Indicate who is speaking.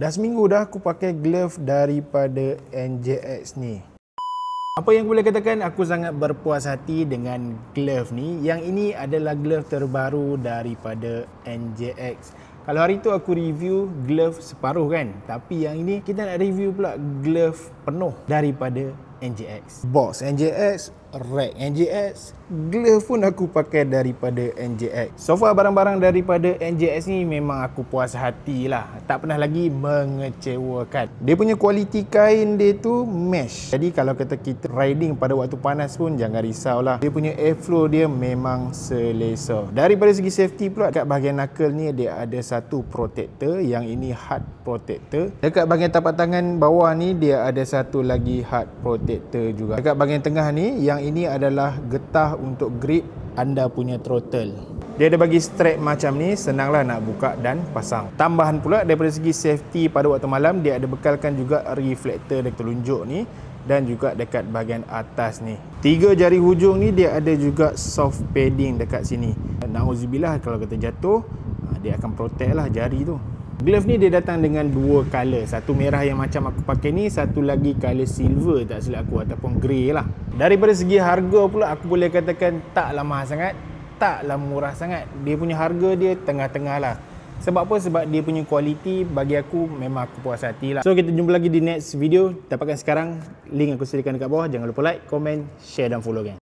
Speaker 1: Dah seminggu dah aku pakai glove daripada NJX ni. Apa yang boleh katakan, aku sangat berpuas hati dengan glove ni. Yang ini adalah glove terbaru daripada NJX. Kalau hari tu aku review glove separuh kan, tapi yang ini kita nak review pula glove penuh daripada NJX. Box NJX, rack NJX, glove pun aku pakai daripada NJX. So far barang-barang daripada NJX ni memang aku puas hati lah. Tak pernah lagi mengecewakan. Dia punya kualiti kain dia tu mesh. Jadi kalau kata kita riding pada waktu panas pun jangan risau lah. Dia punya airflow dia memang selesa. Daripada segi safety pula, dekat bahagian knuckle ni dia ada satu protector. Yang ini hard protector. Dekat bahagian tapak tangan bawah ni dia ada satu lagi hard protector juga. Dekat bahagian tengah ni, yang ini adalah getah untuk grip anda punya throttle. Dia ada bagi strap macam ni, senanglah nak buka dan pasang. Tambahan pula daripada segi safety pada waktu malam, dia ada bekalkan juga reflektor dekat telunjuk ni dan juga dekat bahagian atas ni. 3 jari hujung ni dia ada juga soft padding dekat sini. Nauzubillah kalau kata jatuh, dia akan protect lah jari tu. Glove ni dia datang dengan 2 color. Satu merah yang macam aku pakai ni, satu lagi color silver tak silap aku, ataupun grey lah. Daripada segi harga pula, aku boleh katakan taklah mahal sangat, taklah murah sangat. Dia punya harga dia tengah-tengah lah. Sebab apa? Sebab dia punya kualiti bagi aku memang aku puas hati lah. So kita jumpa lagi di next video. Dapatkan sekarang, link aku sediakan dekat bawah. Jangan lupa like, komen, share dan follow gang.